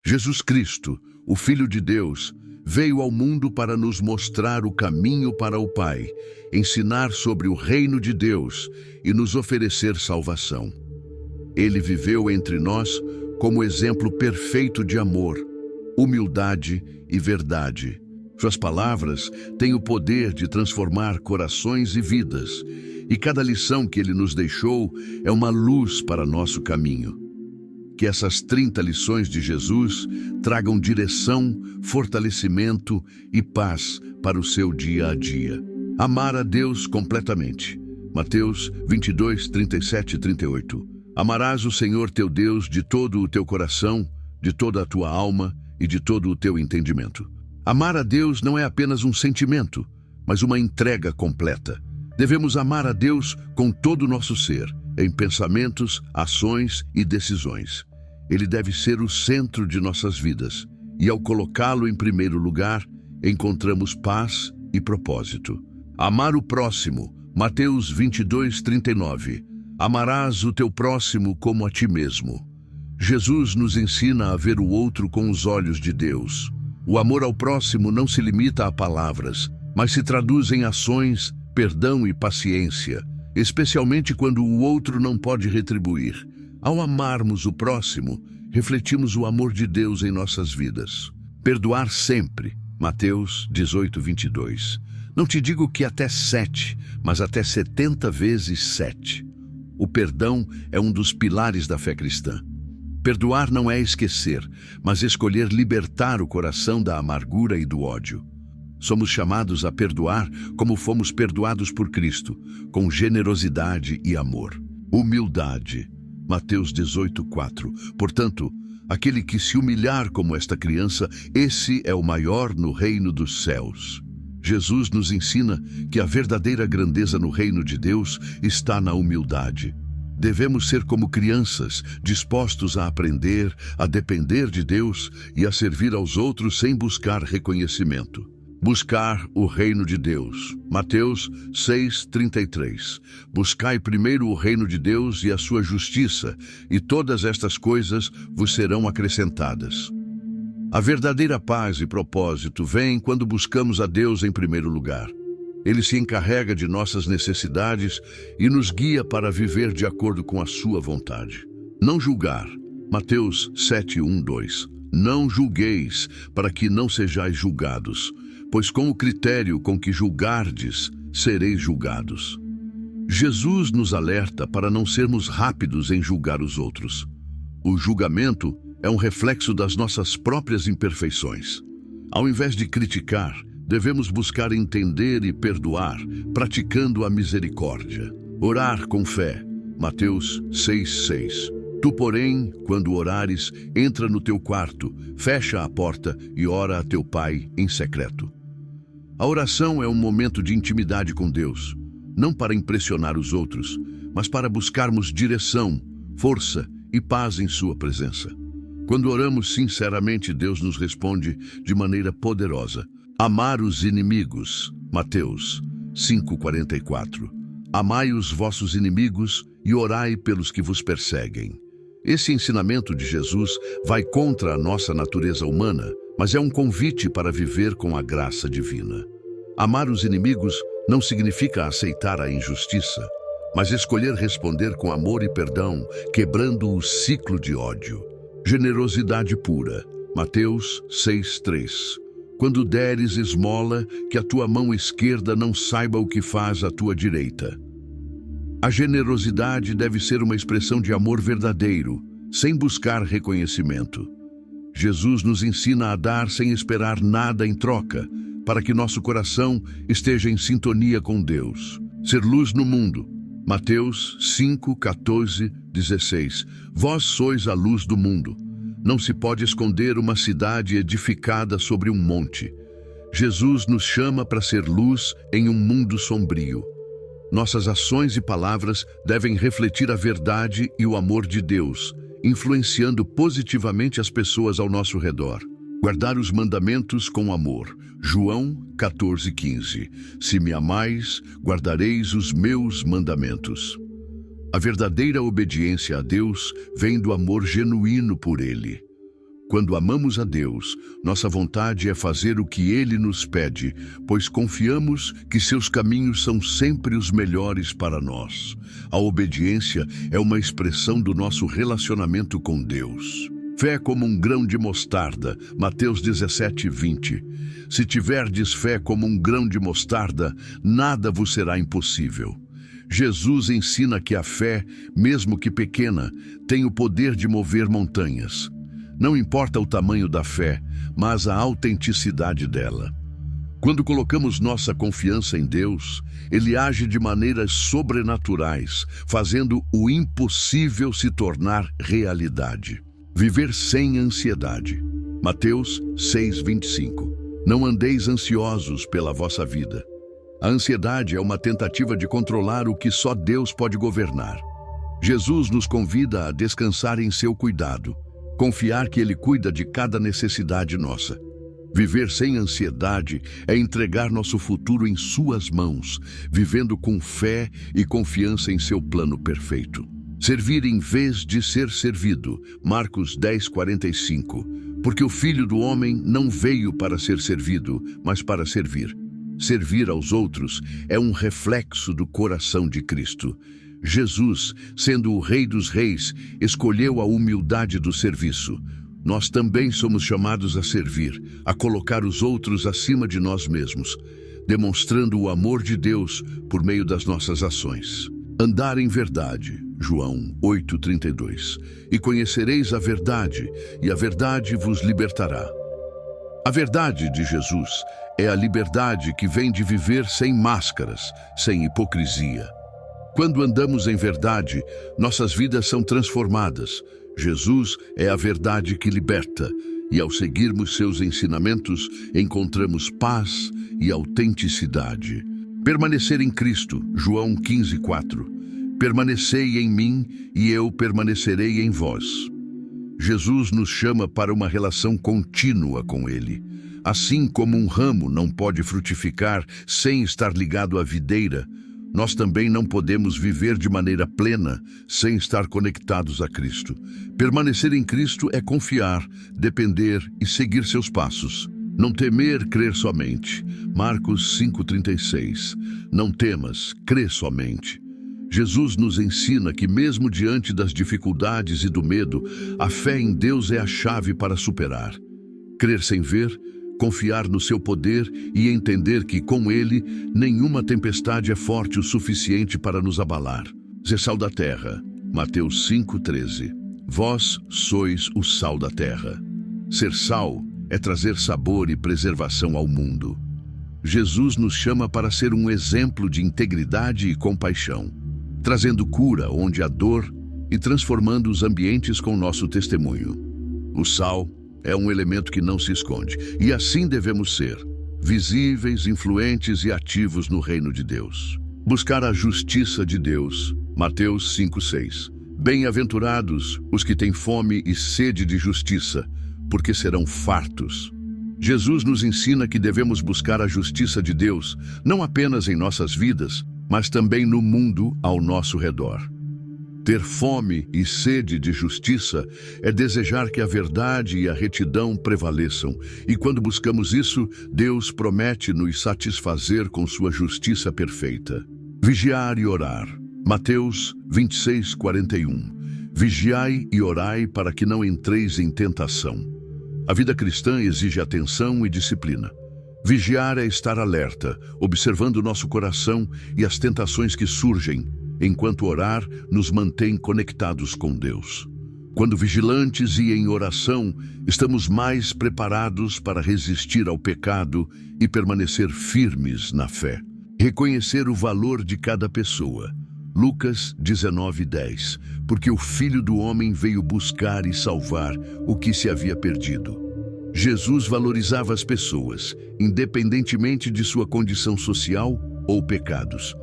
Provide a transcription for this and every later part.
Jesus Cristo, o Filho de Deus, veio ao mundo para nos mostrar o caminho para o Pai, ensinar sobre o reino de Deus e nos oferecer salvação. Ele viveu entre nós como exemplo perfeito de amor, humildade e verdade. Suas palavras têm o poder de transformar corações e vidas, e cada lição que ele nos deixou é uma luz para nosso caminho. Que essas 30 lições de Jesus tragam direção, fortalecimento e paz para o seu dia a dia. Amar a Deus completamente. Mateus 22, 37 e 38. Amarás o Senhor teu Deus de todo o teu coração, de toda a tua alma e de todo o teu entendimento. Amar a Deus não é apenas um sentimento, mas uma entrega completa. Devemos amar a Deus com todo o nosso ser, em pensamentos, ações e decisões. Ele deve ser o centro de nossas vidas, e ao colocá-lo em primeiro lugar, encontramos paz e propósito. Amar o próximo, Mateus 22, 39. Amarás o teu próximo como a ti mesmo. Jesus nos ensina a ver o outro com os olhos de Deus. O amor ao próximo não se limita a palavras, mas se traduz em ações, perdão e paciência, especialmente quando o outro não pode retribuir. Ao amarmos o próximo, refletimos o amor de Deus em nossas vidas. Perdoar sempre, Mateus 18, 22. Não te digo que até 7, mas até 70 vezes 7. O perdão é um dos pilares da fé cristã. Perdoar não é esquecer, mas escolher libertar o coração da amargura e do ódio. Somos chamados a perdoar como fomos perdoados por Cristo, com generosidade e amor. Humildade. Mateus 18, 4. Portanto, aquele que se humilhar como esta criança, esse é o maior no reino dos céus. Jesus nos ensina que a verdadeira grandeza no reino de Deus está na humildade. Devemos ser como crianças, dispostos a aprender, a depender de Deus e a servir aos outros sem buscar reconhecimento. Buscar o reino de Deus. Mateus 6, 33. Buscai primeiro o reino de Deus e a sua justiça, e todas estas coisas vos serão acrescentadas. A verdadeira paz e propósito vem quando buscamos a Deus em primeiro lugar. Ele se encarrega de nossas necessidades e nos guia para viver de acordo com a sua vontade. Não julgar. Mateus 7, 1, 2. Não julgueis, para que não sejais julgados, pois com o critério com que julgardes, sereis julgados. Jesus nos alerta para não sermos rápidos em julgar os outros. O julgamento é um reflexo das nossas próprias imperfeições. Ao invés de criticar, devemos buscar entender e perdoar, praticando a misericórdia. Orar com fé. Mateus 6, 6. Tu, porém, quando orares, entra no teu quarto, fecha a porta e ora a teu Pai em secreto. A oração é um momento de intimidade com Deus, não para impressionar os outros, mas para buscarmos direção, força e paz em sua presença. Quando oramos sinceramente, Deus nos responde de maneira poderosa. Amar os inimigos. Mateus 5:44. Amai os vossos inimigos e orai pelos que vos perseguem. Esse ensinamento de Jesus vai contra a nossa natureza humana, mas é um convite para viver com a graça divina. Amar os inimigos não significa aceitar a injustiça, mas escolher responder com amor e perdão, quebrando o ciclo de ódio. Generosidade pura. Mateus 6, 3. Quando deres esmola, que a tua mão esquerda não saiba o que faz a tua direita. A generosidade deve ser uma expressão de amor verdadeiro, sem buscar reconhecimento. Jesus nos ensina a dar sem esperar nada em troca, para que nosso coração esteja em sintonia com Deus. Ser luz no mundo. Mateus 5, 14, 16. Vós sois a luz do mundo. Não se pode esconder uma cidade edificada sobre um monte. Jesus nos chama para ser luz em um mundo sombrio. Nossas ações e palavras devem refletir a verdade e o amor de Deus, influenciando positivamente as pessoas ao nosso redor. Guardar os mandamentos com amor. João 14, 15. Se me amais, guardareis os meus mandamentos. A verdadeira obediência a Deus vem do amor genuíno por Ele. Quando amamos a Deus, nossa vontade é fazer o que Ele nos pede, pois confiamos que seus caminhos são sempre os melhores para nós. A obediência é uma expressão do nosso relacionamento com Deus. Fé como um grão de mostarda, Mateus 17:20. Se tiverdes fé como um grão de mostarda, nada vos será impossível. Jesus ensina que a fé, mesmo que pequena, tem o poder de mover montanhas. Não importa o tamanho da fé, mas a autenticidade dela. Quando colocamos nossa confiança em Deus, Ele age de maneiras sobrenaturais, fazendo o impossível se tornar realidade. Viver sem ansiedade. Mateus 6:25. Não andeis ansiosos pela vossa vida. A ansiedade é uma tentativa de controlar o que só Deus pode governar. Jesus nos convida a descansar em seu cuidado, confiar que Ele cuida de cada necessidade nossa. Viver sem ansiedade é entregar nosso futuro em suas mãos, vivendo com fé e confiança em seu plano perfeito. Servir em vez de ser servido, Marcos 10:45. Porque o Filho do Homem não veio para ser servido, mas para servir. Servir aos outros é um reflexo do coração de Cristo. Jesus, sendo o Rei dos Reis, escolheu a humildade do serviço. Nós também somos chamados a servir, a colocar os outros acima de nós mesmos, demonstrando o amor de Deus por meio das nossas ações. Andar em verdade, João 8:32. E conhecereis a verdade, e a verdade vos libertará. A verdade de Jesus é a liberdade que vem de viver sem máscaras, sem hipocrisia. Quando andamos em verdade, nossas vidas são transformadas. Jesus é a verdade que liberta, e ao seguirmos seus ensinamentos, encontramos paz e autenticidade. Permanecer em Cristo, João 15:4. Permanecei em mim e eu permanecerei em vós. Jesus nos chama para uma relação contínua com Ele. Assim como um ramo não pode frutificar sem estar ligado à videira, nós também não podemos viver de maneira plena sem estar conectados a Cristo. Permanecer em Cristo é confiar, depender e seguir seus passos. Não temer, crer somente. Marcos 5:36. Não temas, crê somente. Jesus nos ensina que mesmo diante das dificuldades e do medo, a fé em Deus é a chave para superar. Crer sem ver, confiar no seu poder e entender que com Ele, nenhuma tempestade é forte o suficiente para nos abalar. Ser sal da terra, Mateus 5:13. Vós sois o sal da terra. Ser sal é trazer sabor e preservação ao mundo. Jesus nos chama para ser um exemplo de integridade e compaixão, trazendo cura onde há dor e transformando os ambientes com nosso testemunho. O sal é um elemento que não se esconde, e assim devemos ser, visíveis, influentes e ativos no reino de Deus. Buscar a justiça de Deus, Mateus 5:6. Bem-aventurados os que têm fome e sede de justiça, porque serão fartos. Jesus nos ensina que devemos buscar a justiça de Deus, não apenas em nossas vidas, mas também no mundo ao nosso redor. Ter fome e sede de justiça é desejar que a verdade e a retidão prevaleçam, e quando buscamos isso, Deus promete nos satisfazer com sua justiça perfeita. Vigiar e orar. Mateus 26:41. Vigiai e orai para que não entreis em tentação. A vida cristã exige atenção e disciplina. Vigiar é estar alerta, observando nosso coração e as tentações que surgem, enquanto orar nos mantém conectados com Deus. Quando vigilantes e em oração, estamos mais preparados para resistir ao pecado e permanecer firmes na fé. Reconhecer o valor de cada pessoa. Lucas 19:10. Porque o Filho do Homem veio buscar e salvar o que se havia perdido. Jesus valorizava as pessoas, independentemente de sua condição social ou pecados.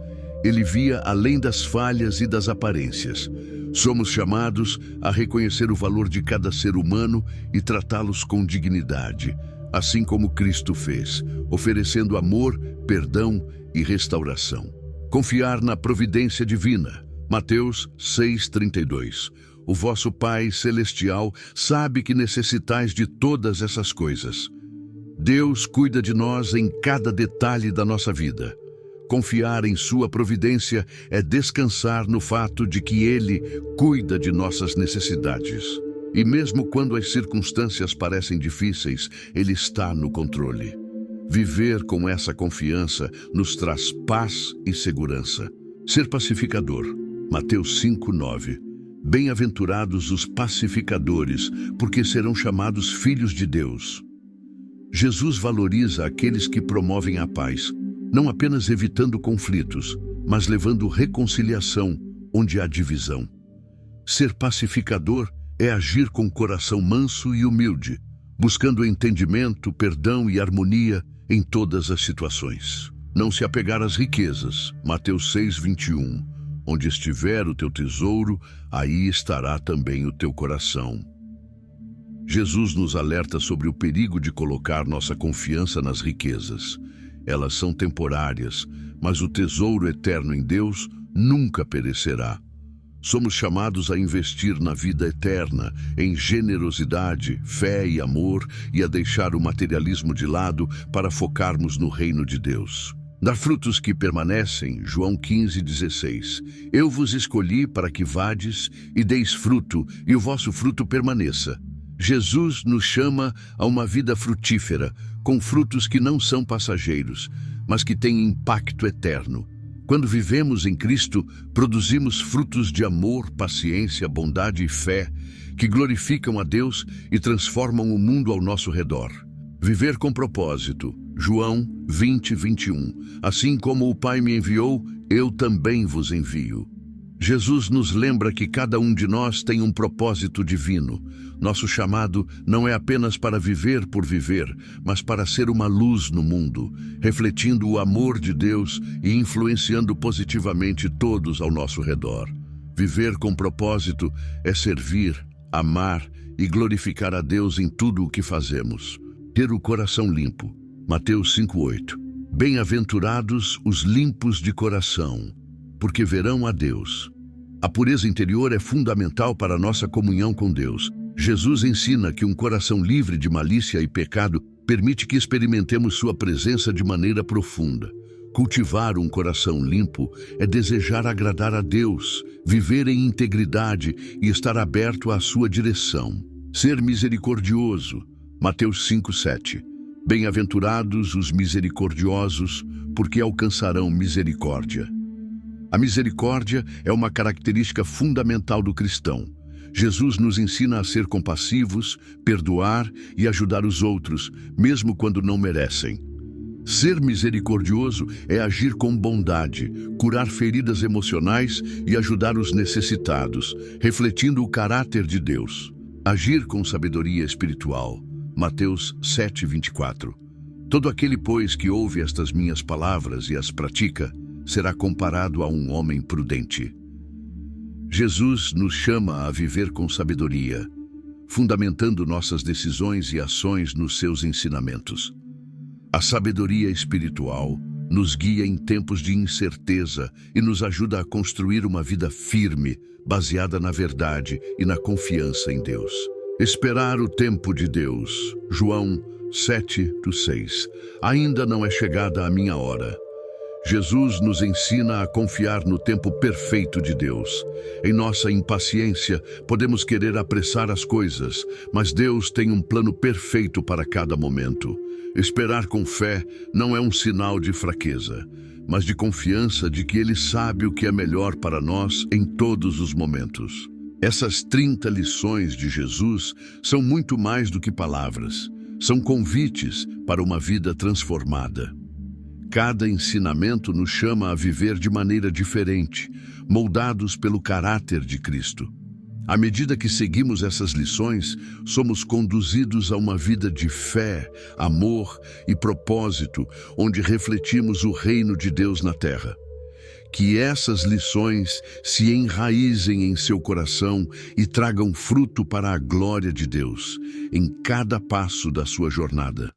Ele via além das falhas e das aparências. Somos chamados a reconhecer o valor de cada ser humano e tratá-los com dignidade, assim como Cristo fez, oferecendo amor, perdão e restauração. Confiar na providência divina. Mateus 6:32. O vosso Pai Celestial sabe que necessitais de todas essas coisas. Deus cuida de nós em cada detalhe da nossa vida. Confiar em sua providência é descansar no fato de que Ele cuida de nossas necessidades. E mesmo quando as circunstâncias parecem difíceis, Ele está no controle. Viver com essa confiança nos traz paz e segurança. Ser pacificador. Mateus 5:9. Bem-aventurados os pacificadores, porque serão chamados filhos de Deus. Jesus valoriza aqueles que promovem a paz, não apenas evitando conflitos, mas levando reconciliação onde há divisão. Ser pacificador é agir com coração manso e humilde, buscando entendimento, perdão e harmonia em todas as situações. Não se apegar às riquezas. Mateus 6:21. Onde estiver o teu tesouro, aí estará também o teu coração. Jesus nos alerta sobre o perigo de colocar nossa confiança nas riquezas. Elas são temporárias, mas o tesouro eterno em Deus nunca perecerá. Somos chamados a investir na vida eterna, em generosidade, fé e amor, e a deixar o materialismo de lado para focarmos no reino de Deus. Dar frutos que permanecem, João 15:16. Eu vos escolhi para que vades e deis fruto, e o vosso fruto permaneça. Jesus nos chama a uma vida frutífera, com frutos que não são passageiros, mas que têm impacto eterno. Quando vivemos em Cristo, produzimos frutos de amor, paciência, bondade e fé, que glorificam a Deus e transformam o mundo ao nosso redor. Viver com propósito. João 20:21. Assim como o Pai me enviou, eu também vos envio. Jesus nos lembra que cada um de nós tem um propósito divino. Nosso chamado não é apenas para viver por viver, mas para ser uma luz no mundo, refletindo o amor de Deus e influenciando positivamente todos ao nosso redor. Viver com propósito é servir, amar e glorificar a Deus em tudo o que fazemos. Ter o coração limpo. Mateus 5:8. Bem-aventurados os limpos de coração, porque verão a Deus. A pureza interior é fundamental para a nossa comunhão com Deus. Jesus ensina que um coração livre de malícia e pecado permite que experimentemos sua presença de maneira profunda. Cultivar um coração limpo é desejar agradar a Deus, viver em integridade e estar aberto à sua direção. Ser misericordioso. Mateus 5:7. Bem-aventurados os misericordiosos, porque alcançarão misericórdia. A misericórdia é uma característica fundamental do cristão. Jesus nos ensina a ser compassivos, perdoar e ajudar os outros, mesmo quando não merecem. Ser misericordioso é agir com bondade, curar feridas emocionais e ajudar os necessitados, refletindo o caráter de Deus. Agir com sabedoria espiritual. Mateus 7:24. Todo aquele, pois, que ouve estas minhas palavras e as pratica, será comparado a um homem prudente. Jesus nos chama a viver com sabedoria, fundamentando nossas decisões e ações nos seus ensinamentos. A sabedoria espiritual nos guia em tempos de incerteza e nos ajuda a construir uma vida firme, baseada na verdade e na confiança em Deus. Esperar o tempo de Deus. João 7:6. Ainda não é chegada a minha hora. Jesus nos ensina a confiar no tempo perfeito de Deus. Em nossa impaciência, podemos querer apressar as coisas, mas Deus tem um plano perfeito para cada momento. Esperar com fé não é um sinal de fraqueza, mas de confiança de que Ele sabe o que é melhor para nós em todos os momentos. Essas 30 lições de Jesus são muito mais do que palavras. São convites para uma vida transformada. Cada ensinamento nos chama a viver de maneira diferente, moldados pelo caráter de Cristo. À medida que seguimos essas lições, somos conduzidos a uma vida de fé, amor e propósito, onde refletimos o reino de Deus na terra. Que essas lições se enraizem em seu coração e tragam fruto para a glória de Deus, em cada passo da sua jornada.